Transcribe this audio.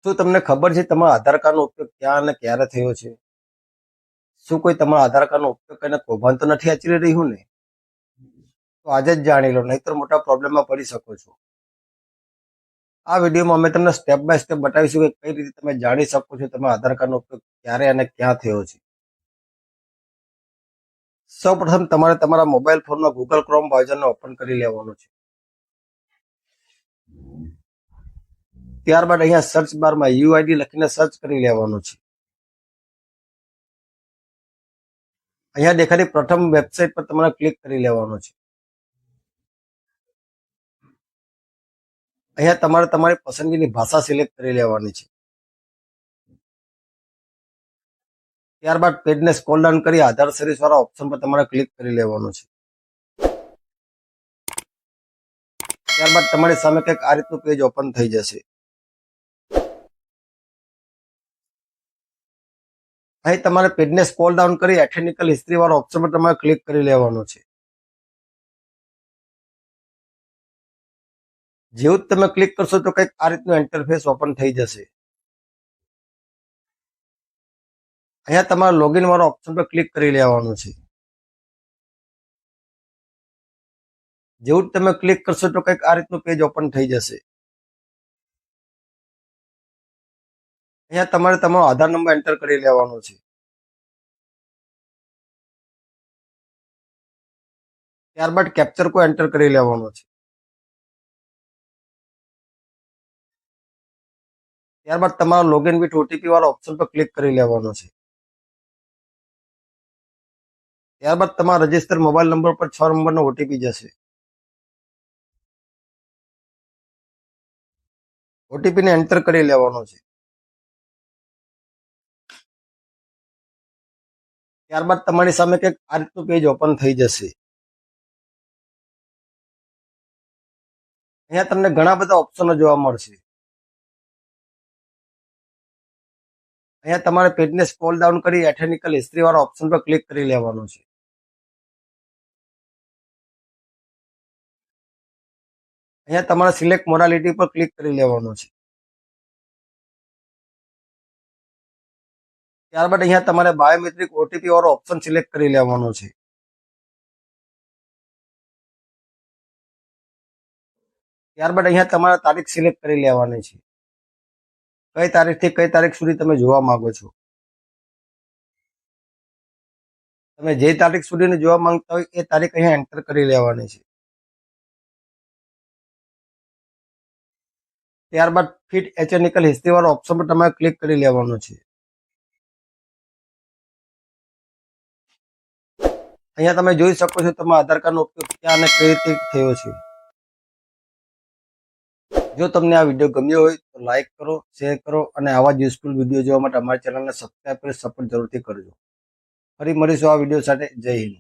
શું તમને ખબર છે તમારા આધાર કાર્ડનો ઉપયોગ ક્યાં અને ક્યારે થયો છે? શું કોઈ તમારા આધાર કાર્ડનો ઉપયોગ કરીને કૌભાંડ તો નથી આચરી રહ્યું ને? તો આજે જ જાણી લો, નહીતર મોટા પ્રોબ્લેમમાં પડી શકો છો. આ વિડીયોમાં અમે તમને સ્ટેપ બાય સ્ટેપ બતાવીશું કે કઈ રીતે તમે જાણી શકો છો તમારા આધાર કાર્ડનો ઉપયોગ ક્યારે અને ક્યાં થયો છે. સૌપ્રથમ તમારે તમારા મોબાઈલ ફોનમાં ગૂગલ ક્રોમ બ્રાઉઝરને ઓપન કરી લેવાનું છે. ત્યારબાદ અહીંયા સર્ચ બારમાં યુઆઈડી લખીને સર્ચ કરી લેવાનું છે. અહીંયા દેખાતી પ્રથમ વેબસાઇટ પર તમારે ક્લિક કરી લેવાનું છે. અહીંયા તમારે તમારી પસંદગીની ભાષા સિલેક્ટ કરી લેવાની છે. ત્યારબાદ પેજને સ્ક્રોલ ડાઉન કરી આધાર સર્વિસ વાળા ઓપ્શન પર તમારે ક્લિક કરી લેવાનું છે. ત્યારબાદ તમારી સામે કંઈક આ રીતનું પેજ ઓપન થઈ જશે. અહીં તમારે પેજને સ્ક્રોલ ડાઉન કરી એથેનિકલ હિસ્ટ્રી વાળા ઓપ્શન પર તમારે ક્લિક કરી લેવાનું છે. જેવું જ તમે ક્લિક કરશો તો કંઈક આ રીતનું ઇન્ટરફેસ ઓપન થઈ જશે. અહીંયા તમારે લોગિન વાળા ઓપ્શન પર ક્લિક કરી લેવાનું છે. જેવું જ તમે ક્લિક કરશો તો કંઈક આ રીતનું પેજ ઓપન થઈ જશે. અહીંયા તમારે તમારો આધાર નંબર એન્ટર કરી લેવાનો છે. ત્યારબાદ કેપ્ચર કોડ એન્ટર કરી લેવાનો છે. ત્યારબાદ તમારો લોગિન વિથ ઓટીપી વાળા ઓપ્શન પર ક્લિક કરી લેવાનો છે. ત્યારબાદ તમારા રજિસ્ટર મોબાઈલ નંબર પર 6 નંબરનો ઓટીપી જશે. ઓટીપીને એન્ટર કરી લેવાનો છે. ત્યારબાદ તમારી સામે કંઈક આ રીતનું પેજ ઓપન થઈ જશે. અહીંયા તમને ઘણા બધા ઓપ્શનો જોવા મળશે. અહીંયા તમારે પેજને સ્ક્રોલ ડાઉન કરી એથેનિકલ હિસ્ટ્રી વાળા ઓપ્શન પર ક્લિક કરી લેવાનું છે. અહીંયા તમારે સિલેક્ટ મોડાલિટી પર ક્લિક કરી લેવાનું છે. ત્યારબાદ અહીંયા તમારે બાયોમેટ્રિક ઓટીપી વાળો ઓપ્શન સિલેક્ટ કરી લેવાનો છે. ત્યારબાદ અહીંયા તમારે તારીખ સિલેક્ટ કરી લેવાની છે. કઈ તારીખથી કઈ તારીખ સુધી તમે જોવા માંગો છો. તમે જે તારીખ સુધીની જોવા માંગતા હોય એ તારીખ અહીંયા એન્ટર કરી લેવાની છે. ત્યારબાદ ફિટ એથેનિકલ હિસ્ટ્રી વાળો ઓપ્શન પર તમારે ક્લિક કરી લેવાનું છે. અહીંયા તમે જોઈ શકો છો તમારા આધાર કાર્ડનો ઉપયોગ ક્યાં અને કઈ રીતે થયો છે. જો તમને આ વિડીયો ગમ્યો હોય તો લાઈક કરો, શેર કરો અને આવા જ યુઝફુલ વિડીયો જોવા માટે અમારી ચેનલને સબસ્ક્રાઈબ કરી સપોર્ટ જરૂરથી કરજો. ફરી મળીશું આ વિડીયો સાથે. જય હિન્દ.